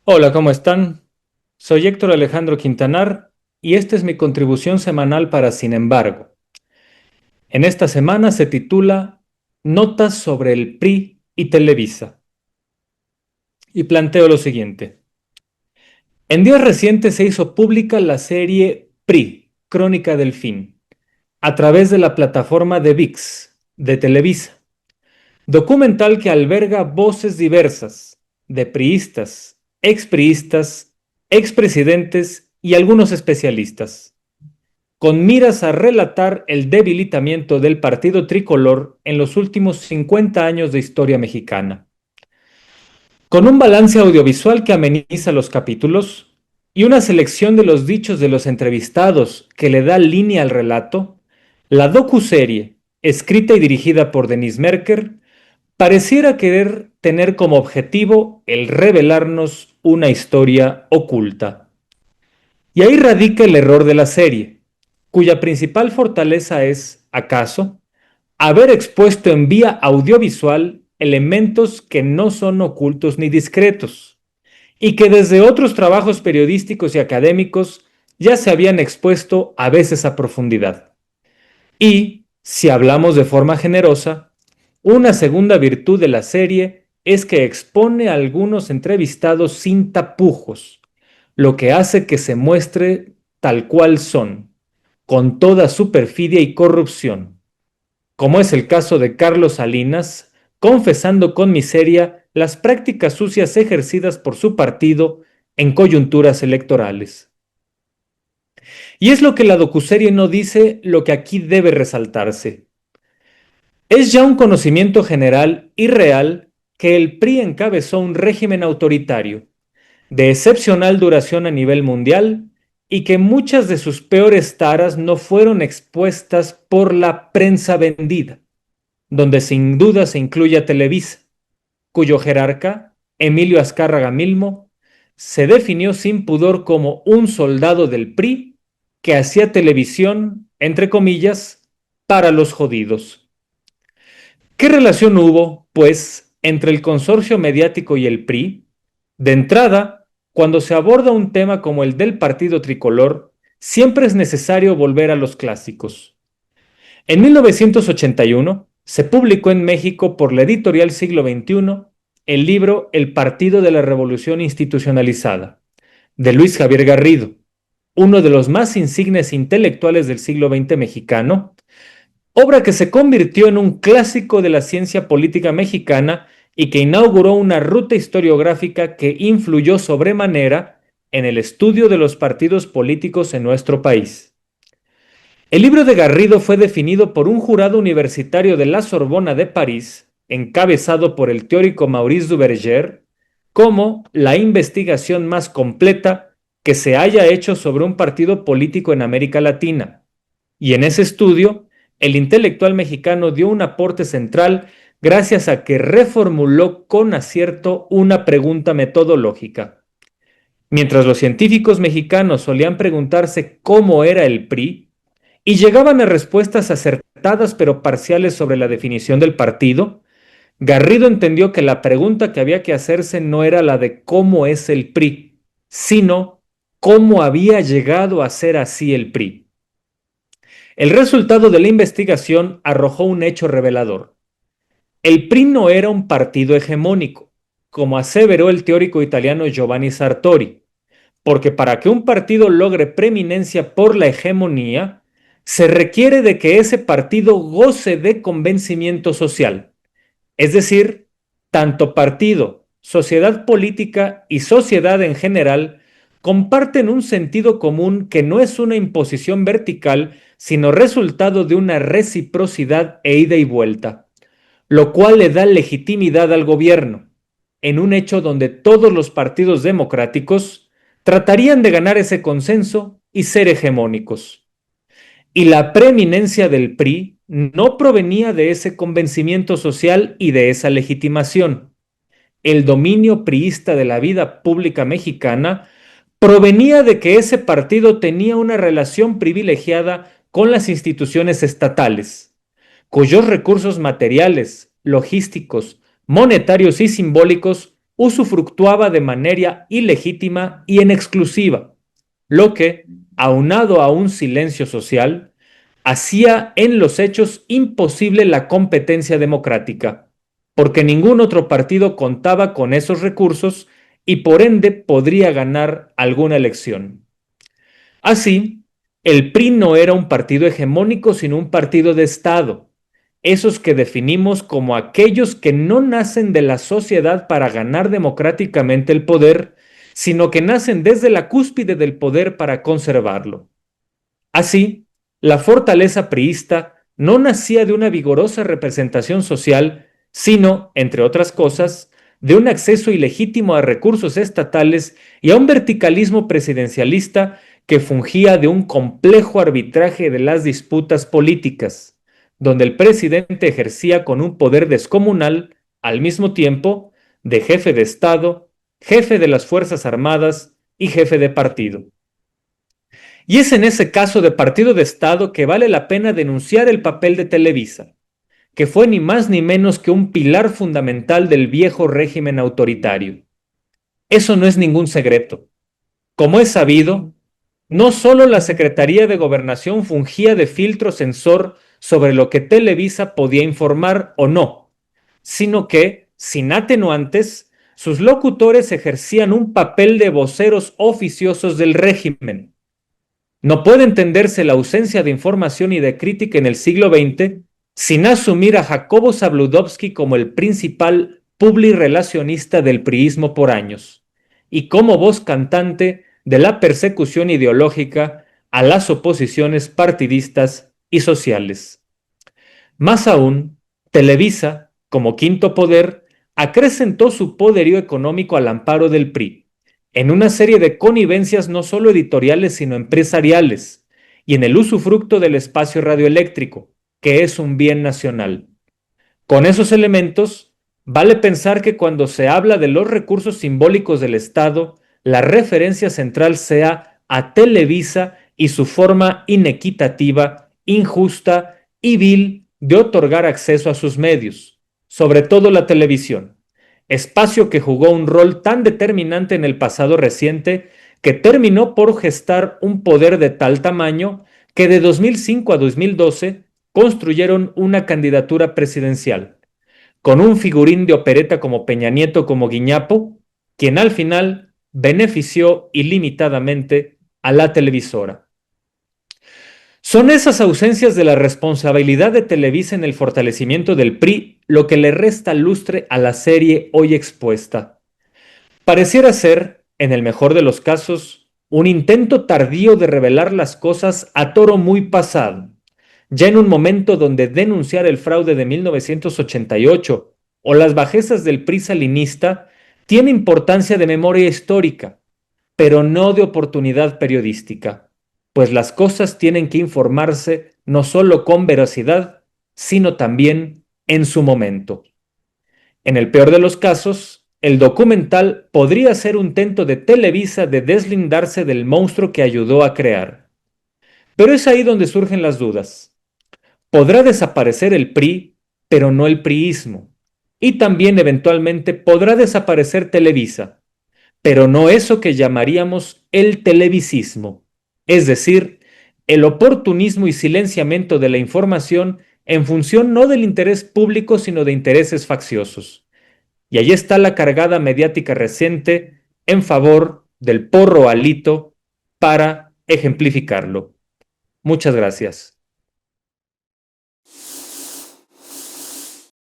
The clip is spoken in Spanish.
Hola, ¿cómo están? Soy Héctor Alejandro Quintanar y esta es mi contribución semanal para Sin embargo. En esta semana se titula Notas sobre el PRI y Televisa y planteo lo siguiente. En días recientes se hizo pública la serie PRI, Crónica del Fin, a través de la plataforma de ViX, de Televisa, documental que alberga voces diversas de priistas, expriistas, expresidentes y algunos especialistas, con miras a relatar el debilitamiento del partido tricolor en los últimos 50 años de historia mexicana. Con un balance audiovisual que ameniza los capítulos y una selección de los dichos de los entrevistados que le da línea al relato, la docuserie, escrita y dirigida por Denise Merker, pareciera querer tener como objetivo el revelarnos una historia oculta. Y ahí radica el error de la serie, cuya principal fortaleza es, acaso, haber expuesto en vía audiovisual elementos que no son ocultos ni discretos, y que desde otros trabajos periodísticos y académicos ya se habían expuesto a veces a profundidad. Y, si hablamos de forma generosa, una segunda virtud de la serie es que expone a algunos entrevistados sin tapujos, lo que hace que se muestre tal cual son, con toda su perfidia y corrupción, como es el caso de Carlos Salinas, confesando con miseria las prácticas sucias ejercidas por su partido en coyunturas electorales. Y es lo que la docuserie no dice, lo que aquí debe resaltarse. Es ya un conocimiento general y real que el PRI encabezó un régimen autoritario, de excepcional duración a nivel mundial, y que muchas de sus peores taras no fueron expuestas por la prensa vendida, donde sin duda se incluye a Televisa, cuyo jerarca, Emilio Azcárraga Milmo, se definió sin pudor como un soldado del PRI que hacía televisión, entre comillas, para los jodidos. ¿Qué relación hubo, pues, entre el consorcio mediático y el PRI? De entrada, cuando se aborda un tema como el del partido tricolor, siempre es necesario volver a los clásicos. En 1981 se publicó en México por la editorial Siglo XXI el libro El Partido de la Revolución Institucionalizada, de Luis Javier Garrido, uno de los más insignes intelectuales del siglo XX mexicano, obra que se convirtió en un clásico de la ciencia política mexicana y que inauguró una ruta historiográfica que influyó sobremanera en el estudio de los partidos políticos en nuestro país. El libro de Garrido fue definido por un jurado universitario de la Sorbona de París, encabezado por el teórico Maurice Duverger, como la investigación más completa que se haya hecho sobre un partido político en América Latina. Y en ese estudio, el intelectual mexicano dio un aporte central gracias a que reformuló con acierto una pregunta metodológica. Mientras los científicos mexicanos solían preguntarse cómo era el PRI y llegaban a respuestas acertadas pero parciales sobre la definición del partido, Garrido entendió que la pregunta que había que hacerse no era la de cómo es el PRI, sino cómo había llegado a ser así el PRI. El resultado de la investigación arrojó un hecho revelador. El PRI no era un partido hegemónico, como aseveró el teórico italiano Giovanni Sartori, porque para que un partido logre preeminencia por la hegemonía, se requiere de que ese partido goce de convencimiento social. Es decir, tanto partido, sociedad política y sociedad en general comparten un sentido común que no es una imposición vertical, sino resultado de una reciprocidad e ida y vuelta, lo cual le da legitimidad al gobierno, en un hecho donde todos los partidos democráticos tratarían de ganar ese consenso y ser hegemónicos. Y la preeminencia del PRI no provenía de ese convencimiento social y de esa legitimación. El dominio priista de la vida pública mexicana provenía de que ese partido tenía una relación privilegiada con las instituciones estatales, cuyos recursos materiales, logísticos, monetarios y simbólicos usufructuaba de manera ilegítima y en exclusiva, lo que, aunado a un silencio social, hacía en los hechos imposible la competencia democrática, porque ningún otro partido contaba con esos recursos y por ende podría ganar alguna elección. Así, el PRI no era un partido hegemónico, sino un partido de Estado, esos que definimos como aquellos que no nacen de la sociedad para ganar democráticamente el poder, sino que nacen desde la cúspide del poder para conservarlo. Así, la fortaleza priista no nacía de una vigorosa representación social, sino, entre otras cosas, de un acceso ilegítimo a recursos estatales y a un verticalismo presidencialista que fungía de un complejo arbitraje de las disputas políticas, donde el presidente ejercía con un poder descomunal, al mismo tiempo, de jefe de Estado, jefe de las Fuerzas Armadas y jefe de partido. Y es en ese caso de partido de Estado que vale la pena denunciar el papel de Televisa, que fue ni más ni menos que un pilar fundamental del viejo régimen autoritario. Eso no es ningún secreto. Como es sabido, no solo la Secretaría de Gobernación fungía de filtro censor sobre lo que Televisa podía informar o no, sino que, sin atenuantes, sus locutores ejercían un papel de voceros oficiosos del régimen. No puede entenderse la ausencia de información y de crítica en el siglo XX sin asumir a Jacobo Zabludovsky como el principal publirelacionista del priismo por años y como voz cantante de la persecución ideológica a las oposiciones partidistas y sociales. Más aún, Televisa, como quinto poder, acrecentó su poderío económico al amparo del PRI, en una serie de connivencias no solo editoriales sino empresariales, y en el usufructo del espacio radioeléctrico, que es un bien nacional. Con esos elementos, vale pensar que cuando se habla de los recursos simbólicos del Estado, la referencia central sea a Televisa y su forma inequitativa, injusta y vil de otorgar acceso a sus medios, sobre todo la televisión, espacio que jugó un rol tan determinante en el pasado reciente que terminó por gestar un poder de tal tamaño que de 2005 a 2012 construyeron una candidatura presidencial, con un figurín de opereta como Peña Nieto como guiñapo, quien al final benefició ilimitadamente a la televisora. Son esas ausencias de la responsabilidad de Televisa en el fortalecimiento del PRI lo que le resta lustre a la serie hoy expuesta. Pareciera ser, en el mejor de los casos, un intento tardío de revelar las cosas a toro muy pasado, ya en un momento donde denunciar el fraude de 1988 o las bajezas del PRI salinista tiene importancia de memoria histórica, pero no de oportunidad periodística, pues las cosas tienen que informarse no solo con veracidad, sino también en su momento. En el peor de los casos, el documental podría ser un intento de Televisa de deslindarse del monstruo que ayudó a crear. Pero es ahí donde surgen las dudas. Podrá desaparecer el PRI, pero no el priismo. Y también eventualmente podrá desaparecer Televisa, pero no eso que llamaríamos el televisismo, es decir, el oportunismo y silenciamiento de la información en función no del interés público, sino de intereses facciosos. Y ahí está la cargada mediática reciente en favor del porro Alito para ejemplificarlo. Muchas gracias.